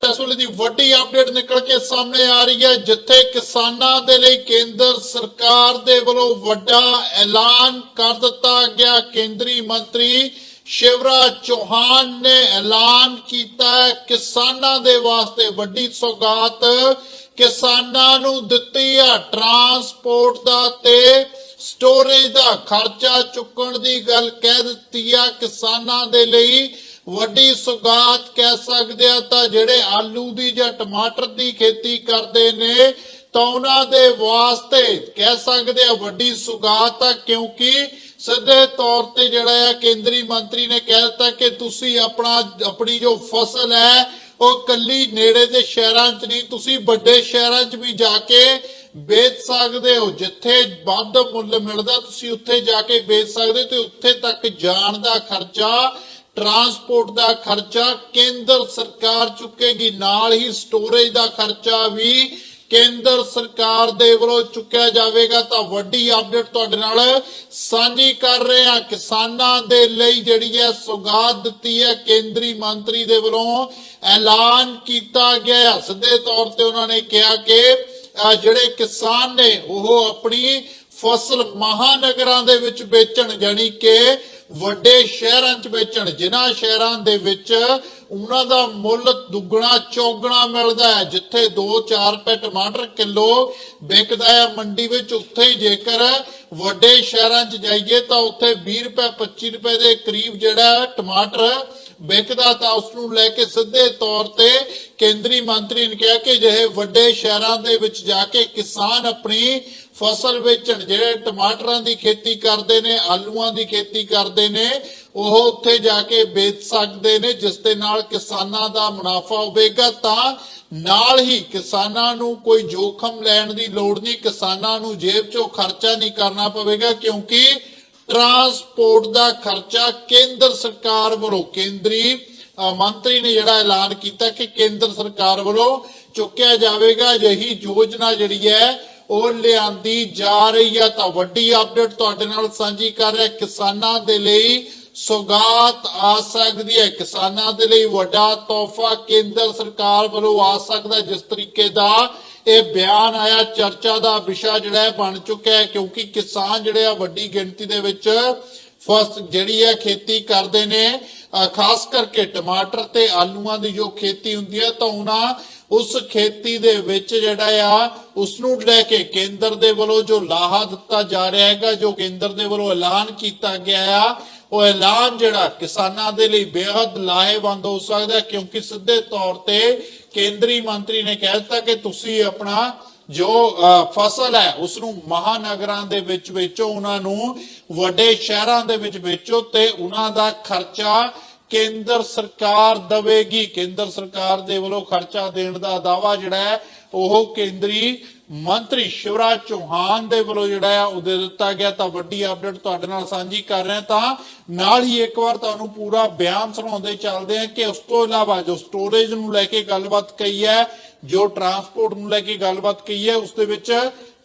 इस वेले दी वड्डी अपडेट निकल के सामने आ रही है, जिथे किसानां दे लई केंद्र सरकार दे वल्लों वड्डा ऐलान कर दिता गया। केंद्रीय मंत्री शिवराज चौहान ने ऐलान किया है, किसानां दे वास्ते वड्डी सौगात किसानां नूं दित्ती है। ट्रांसपोर्ट दा ते स्टोरेज दा खर्चा चुकण दी गल कह दित्ती है। किसानां दे लई वड्डी सौगात कह सकते हैं। तो जेडे आलू दी या टमाटर दी खेती करते ने तो उन्होंने वास्ते कह सकते हैं वड्डी सौगात है, क्योंकि सीधे तौर पर जड़ा केंद्रीय मंत्री ने कह दिता कि तुसी अपनी जो फसल है वो कली नेड़े दे शहरां च नहीं, तुसी बड़े शहरां च भी जाके बेच सकते हो। जिथे वध मुल मिलता तुसी उत्थे जाके बेच सकते हो। तो उत्थे तक जाण दा खर्चा, ट्रांसपोर्ट का खर्चा केंद्र सरकार चुकेगी, नाल ही स्टोरेज का खर्चा भी केंद्र सरकार दे वल्लों चुकिया जाएगा। तो वड्डी अपडेट तुहाडे नाल सांझी कर रहे हैं। किसानां दे लई जिहड़ी है सौगात दित्ती है, केंद्रीय मंत्री दे वल्लों ऐलान किया गया। सीधे तौर पर उन्होंने कहा कि जिहड़े किसान ने वो अपनी फसल महानगरां दे विच बेचण, यानी कि ਵੱਡੇ ਸ਼ਹਿਰਾਂ 'ਚ ਵੇਚਣ, ਜਿਨ੍ਹਾਂ ਸ਼ਹਿਰਾਂ ਦੇ ਵਿੱਚ ਉਹਨਾਂ ਦਾ ਮੁੱਲ ਦੁੱਗਣਾ ਚੌਗਣਾ ਮਿਲਦਾ ਹੈ। ਜਿੱਥੇ 2-4 ਰੁਪਏ ਟਮਾਟਰ ਕਿਲੋ ਵਿਕਦਾ ਹੈ ਮੰਡੀ ਵਿੱਚ, ਉੱਥੇ ਹੀ ਜੇਕਰ ਵੱਡੇ ਸ਼ਹਿਰਾਂ 'ਚ ਜਾਈਏ ਤਾਂ ਉੱਥੇ 20 ਰੁਪਏ 25 ਰੁਪਏ ਦੇ ਕਰੀਬ ਜਿਹੜਾ ਟਮਾਟਰ ਵਿਕਦਾ। ਤਾਂ ਉਸ ਨੂੰ ਲੈ ਕੇ ਸਿੱਧੇ ਤੌਰ ਤੇ ਕੇਂਦਰੀ ਮੰਤਰੀ ਨੇ ਕਿਹਾ ਕਿ ਜਿਹੇ ਵੱਡੇ ਸ਼ਹਿਰਾਂ ਦੇ ਵਿੱਚ ਜਾ ਕੇ ਕਿਸਾਨ ਆਪਣੀ फसल वेचण, जेडे टमाटरां दी खेती करते हैं, आलूआं दी खेती करते हैं, वो उत्थे जाके बेच सकते हैं, जिस दे नाल किसानां दा मुनाफा होवेगा। तां नाल ही किसानां नूं कोई जोखम लैण दी लोड़ नहीं, किसानां नूं जेब चों खर्चा नहीं करना पवेगा, क्योंकि ट्रांसपोर्ट दा खर्चा केंद्र सरकार वालों, केंद्रीय मंत्री ने जिहड़ा ऐलान किया कि केंद्र सरकार वालों चुकिया जाएगा। यही योजना जिहड़ी है ਉਹ ਲਿਆਂਦੀ ਜਾ ਰਹੀ ਹੈ। ਤਾਂ ਵੱਡੀ ਅਪਡੇਟ ਤੁਹਾਡੇ ਨਾਲ ਸਾਂਝੀ ਕਰ ਰਿਹਾ। ਕਿਸਾਨਾਂ ਦੇ ਲਈ ਸੌਗਾਤ ਆ ਸਕਦੀ ਹੈ, ਕਿਸਾਨਾਂ ਦੇ ਲਈ ਵੱਡਾ ਤੋਹਫਾ ਕੇਂਦਰ ਸਰਕਾਰ ਵੱਲੋਂ ਆ ਸਕਦਾ। ਜਿਸ ਤਰੀਕੇ ਦਾ ਇਹ ਬਿਆਨ ਆਇਆ, ਚਰਚਾ ਦਾ ਵਿਸ਼ਾ ਜਿਹੜਾ ਬਣ ਚੁੱਕਿਆ ਹੈ, ਕਿਉਂਕਿ ਕਿਸਾਨ ਜਿਹੜੇ ਆ ਵੱਡੀ ਗਿਣਤੀ ਦੇ ਵਿੱਚ ਜਿਹੜੀ ਹੈ खेती करते हैं, खास करके टमाटर ते आलूआं दी जो खेती हुंदी है, तो उन्हां उस खेती दे विच जिहड़ा आ उसनूं लैके केंद्र दे वल्लों जो लाहा दिता जा रहा है, जो केंद्र दे वल्लों ऐलान किया गया है, वो ऐलान जिहड़ा किसानां दे लई बेहद लाहेवंद हो सकदा है। क्योंकि सीधे तौर ते केंद्रीय मंत्री ने कह दिता कि तुसीं अपना जो फसल है उसनूं महानगरां दे विच बेचो, उन्हां नूं वड्डे शहरां दे विच बेचो ते उन्हां दा खर्चा केंद्र सरकार देवेगी। केंद्र सरकार दे वल्लों खर्चा देण दा दावा जिहड़ा है ਉਹ केंद्रीय मंत्री शिवराज चौहान दे वल्लों जिहड़ा है ਉਹ ਦੇ ਦਿੱਤਾ ਗਿਆ। ਤਾਂ ਵੱਡੀ ਅਪਡੇਟ ਤੁਹਾਡੇ ਨਾਲ ਸਾਂਝੀ ਕਰ ਰਹੇ ਹਾਂ। ਤਾਂ ਨਾਲ ਹੀ ਇੱਕ ਵਾਰ ਤੁਹਾਨੂੰ ਪੂਰਾ ਬਿਆਨ ਸੁਣਾਉਂਦੇ ਚੱਲਦੇ ਹਾਂ ਕਿ ਉਸ ਤੋਂ ਇਲਾਵਾ ਜੋ ਸਟੋਰੇਜ ਨੂੰ ਲੈ ਕੇ ਗੱਲਬਾਤ ਕਹੀ ਹੈ, ਜੋ ट्रांसपोर्ट ਨੂੰ ਲੈ ਕੇ ਗੱਲਬਾਤ ਕਹੀ ਹੈ, ਉਸ ਦੇ ਵਿੱਚ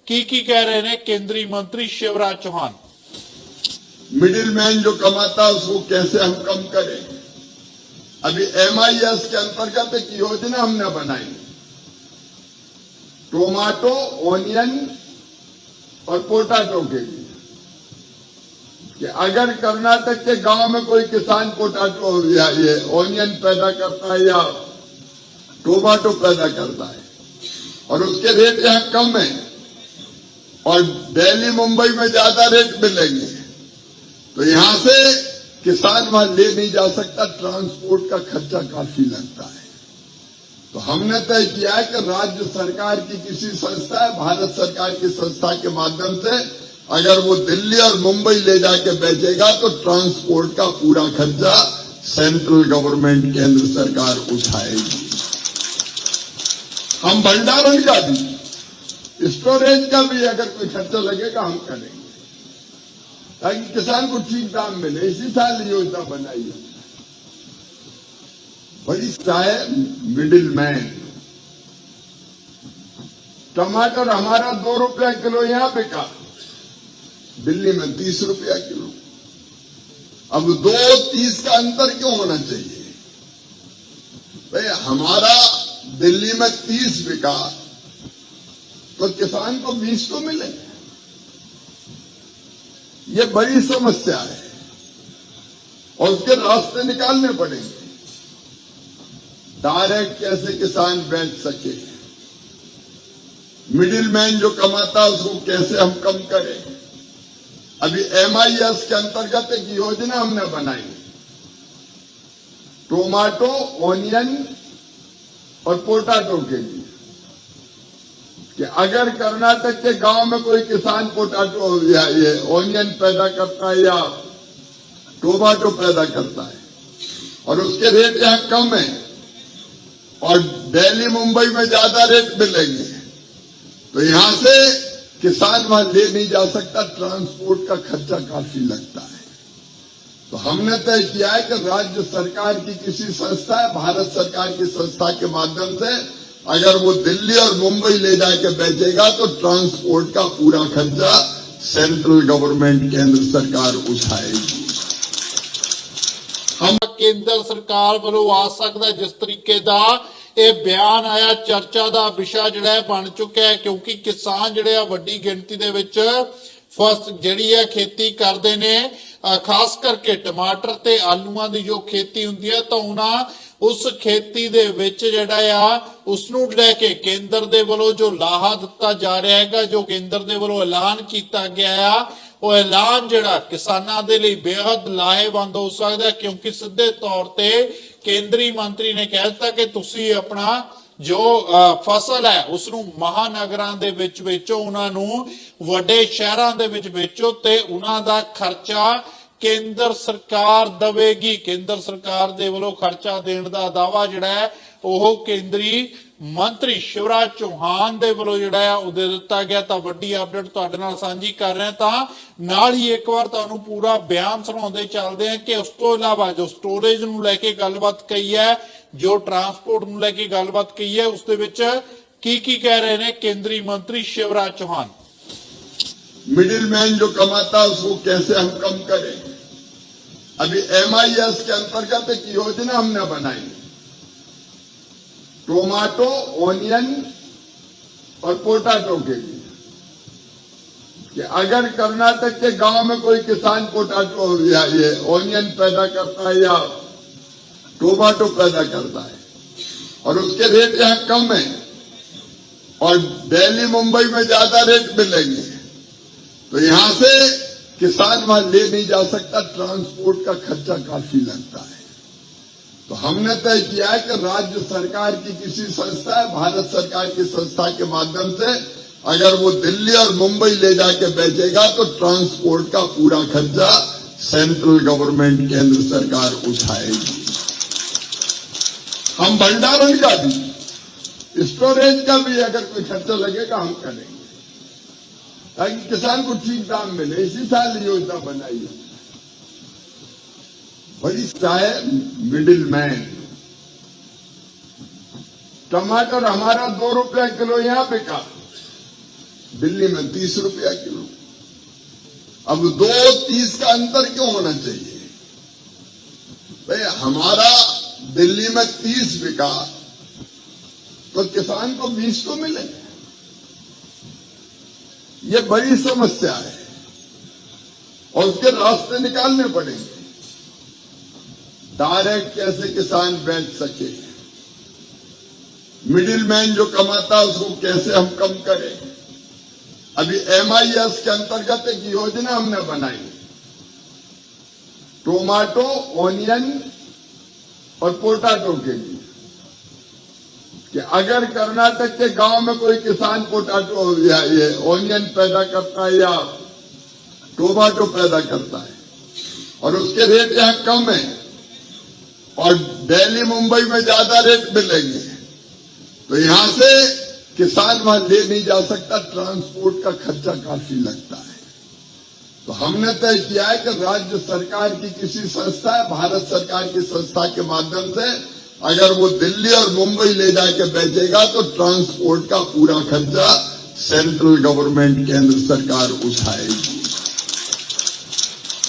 ਕੀ ਕਹਿ ਰਹੇ ਨੇ केंद्रीय मंत्री शिवराज चौहान। मिडिल मैन जो कमाता है उसको कैसे हम कम करें। अभी MIS के अंतर्गत एक योजना हमने बनाई, टोमेटो, ऑनियन और पोटैटो के लिए, कि अगर कर्नाटक के गांव में कोई किसान पोटैटो या ये ऑनियन पैदा करता है या टोमेटो पैदा करता है और उसके रेट यहाँ कम है और दिल्ली मुंबई में ज्यादा रेट मिलेंगे, तो यहां से किसान वहां ले नहीं जा सकता, ट्रांसपोर्ट का खर्चा काफी लगता है। तो हमने तय किया है कि राज्य सरकार की किसी संस्था है, भारत सरकार की संस्था के माध्यम से अगर वो दिल्ली और मुंबई ले जाके बेचेगा तो ट्रांसपोर्ट का पूरा खर्चा सेंट्रल गवर्नमेंट, केंद्र सरकार उठाएगी। हम भंडारण का भी, स्टोरेज का भी अगर कोई खर्चा लगेगा हम करेंगे, ताकि किसान को ठीक दाम मिले। इसी साल योजना बनाई है। बड़ी चाहे मिडिल मैन, टमाटर हमारा 2 रुपया किलो यहां बिका, दिल्ली में 30 रुपया किलो। अब 2-30 का अंतर क्यों होना चाहिए भाई? हमारा दिल्ली में 30 बिका तो किसान को 20 तो मिले। ये बड़ी समस्या है और उसके रास्ते निकालने पड़ेंगे। डायरेक्ट कैसे किसान बेच सके, मिडिल मैन जो कमाता है उसको कैसे हम कम करें। अभी MIS के अंतर्गत एक योजना हमने बनाई, टोमेटो, ऑनियन और पोटैटो के लिए, कि अगर कर्नाटक के गांव में कोई किसान पोटैटो या ये ऑनियन पैदा करता है या टोमेटो पैदा करता है और उसके रेट यहां कम है और दिल्ली मुंबई में ज्यादा रेट मिलेंगे, तो यहां से किसान वहां ले नहीं जा सकता, ट्रांसपोर्ट का खर्चा काफी लगता है। तो हमने तय किया है कि राज्य सरकार की किसी संस्था, भारत सरकार की संस्था के माध्यम से अगर वो दिल्ली और मुंबई ले जाके बेचेगा तो ट्रांसपोर्ट का पूरा खर्चा सेंट्रल गवर्नमेंट, केंद्र सरकार उठाएगी। ਕੇਂਦਰ ਸਰਕਾਰ ਵੱਲੋਂ ਆ ਸਕਦਾ ਜਿਸ ਤਰੀਕੇ ਦਾ ਇਹ ਬਿਆਨ ਆਇਆ, ਚਰਚਾ ਦਾ ਵਿਸ਼ਾ ਜਿਹੜਾ ਹੈ ਬਣ ਚੁੱਕਿਆ ਹੈ, ਕਿਉਂਕਿ ਕਿਸਾਨ ਜਿਹੜੇ ਆ ਵੱਡੀ ਗਿਣਤੀ ਦੇ ਵਿੱਚ ਜਿਹੜੀ ਹੈ ਖੇਤੀ ਕਰਦੇ ਨੇ, ਖਾਸ ਕਰਕੇ ਟਮਾਟਰ ਤੇ ਆਲੂਆਂ ਦੀ ਜੋ ਖੇਤੀ ਹੁੰਦੀ ਹੈ, ਤਾਂ ਉਹਨਾਂ ਉਸ ਖੇਤੀ ਦੇ ਵਿੱਚ ਜਿਹੜਾ ਆ ਉਸ ਨੂੰ ਲੈ ਕੇ ਕੇਂਦਰ ਦੇ ਵੱਲੋਂ ਜੋ ਲਾਹਾ ਦਿੱਤਾ ਜਾ ਰਿਹਾ ਹੈਗਾ, ਜੋ ਕੇਂਦਰ ਦੇ ਵੱਲੋਂ ਐਲਾਨ ਕੀਤਾ ਗਿਆ ਆ, ਉਹ ਐਲਾਨ ਜਿਹੜਾ ਕਿਸਾਨਾਂ ਦੇ ਲਈ ਬੇहद ਲਾਹੇਵੰਦ ਹੋ ਸਕਦਾ, ਕਿਉਂਕਿ ਸਿੱਧੇ ਤੌਰ ਤੇ ਕੇਂਦਰੀ ਮੰਤਰੀ ਨੇ ਕਹਿ ਦਿੱਤਾ ਕਿ ਤੁਸੀਂ ਆਪਣਾ ਜੋ ਫਸਲ ਹੈ ਉਸ ਨੂੰ ਮਹਾਨਗਰਾਂ ਦੇ ਵਿੱਚ ਵੇਚੋ, ਉਹਨਾਂ ਨੂੰ ਵੱਡੇ ਸ਼ਹਿਰਾਂ ਦੇ ਵਿੱਚ ਵੇਚੋ ਤੇ ਉਹਨਾਂ ਦਾ ਖਰਚਾ ਕੇਂਦਰ ਸਰਕਾਰ ਦੇਵੇਗੀ। ਕੇਂਦਰ ਸਰਕਾਰ ਦੇ ਵੱਲੋਂ ਖਰਚਾ ਦੇਣ ਦਾ ਦਾਅਵਾ ਜਿਹੜਾ ਹੈ ਉਹ ਕੇਂਦਰੀ ਮੰਤਰੀ शिवराज चौहान ਦੇ ਵੱਲੋਂ ਜਿਹੜਾ ਹੈ ਉਹ ਦੇ ਦਿੱਤਾ ਗਿਆ। ਤਾਂ ਵੱਡੀ ਅਪਡੇਟ ਤੁਹਾਡੇ ਨਾਲ ਸਾਂਝੀ ਕਰ ਰਹੇ ਹਾਂ, ਤਾਂ ਨਾਲ ਹੀ ਇੱਕ ਵਾਰ ਤੁਹਾਨੂੰ ਪੂਰਾ ਬਿਆਨ ਸੁਣਾਉਂਦੇ ਚੱਲਦੇ ਹਾਂ ਕਿ ਉਸ ਤੋਂ ਇਲਾਵਾ ਜੋ ਸਟੋਰੇਜ ਨੂੰ ਲੈ ਕੇ ਗੱਲਬਾਤ ਕਹੀ ਹੈ, ਜੋ ट्रांसपोर्ट ਨੂੰ ਲੈ ਕੇ ਗੱਲਬਾਤ ਕਹੀ ਹੈ, ਉਸ ਦੇ ਵਿੱਚ ਕੀ ਕਹਿ ਰਹੇ ਨੇ ਕੇਂਦਰੀ मंत्री शिवराज चौहान। मिडिल मैन जो कमाता है उसको कैसे हम कम करें। अभी MIS के अंतर्गत एक योजना हमने बनाई, टोमेटो, ऑनियन और पोटैटो के लिए, कि अगर कर्नाटक के गांव में कोई किसान पोटैटो या ये ऑनियन पैदा करता है या टोमेटो पैदा करता है और उसके रेट यहां कम है और दिल्ली मुंबई में ज्यादा रेट मिलेंगे, तो यहां से किसान वहां ले नहीं जा सकता, ट्रांसपोर्ट का खर्चा काफी लगता है। तो हमने तय किया है कि राज्य सरकार की किसी संस्था, भारत सरकार की संस्था के माध्यम से अगर वो दिल्ली और मुंबई ले जाके बेचेगा तो ट्रांसपोर्ट का पूरा खर्चा सेंट्रल गवर्नमेंट, केंद्र सरकार उठाएगी। हम भंडारण का भी, स्टोरेज का भी अगर कोई खर्चा लगेगा हम करेंगे, ताकि किसान को ठीक दाम मिले। इसी साल योजना बनाई है। बड़ी चाहे मिडिल मैन, टमाटर हमारा 2 रुपया किलो यहां बिका, दिल्ली में 30 रुपया किलो। अब 2-30 का अंतर क्यों होना चाहिए भाई? हमारा दिल्ली में 30 बिका तो किसान को 20 तो मिले। ये बड़ी समस्या है और उसके रास्ते निकालने पड़ेंगे। डायरेक्ट कैसे किसान बेच सके, मिडिल मैन जो कमाता है उसको कैसे हम कम करें। अभी MIS के अंतर्गत एक योजना हमने बनाई, टोमेटो, ऑनियन और पोटैटो के लिए, कि अगर कर्नाटक के गांव में कोई किसान पोटैटो या ये ऑनियन पैदा करता है या टोमेटो पैदा करता है और उसके रेट यहां कम है और दिल्ली मुंबई में ज्यादा रेट मिलेंगे, तो यहां से किसान वहां ले नहीं जा सकता, ट्रांसपोर्ट का खर्चा काफी लगता है। तो हमने तय किया है कि राज्य सरकार की किसी संस्था, भारत सरकार की संस्था के माध्यम से अगर वो दिल्ली और मुंबई ले जाके बेचेगा तो ट्रांसपोर्ट का पूरा खर्चा सेंट्रल गवर्नमेंट, केंद्र सरकार उठाएगी।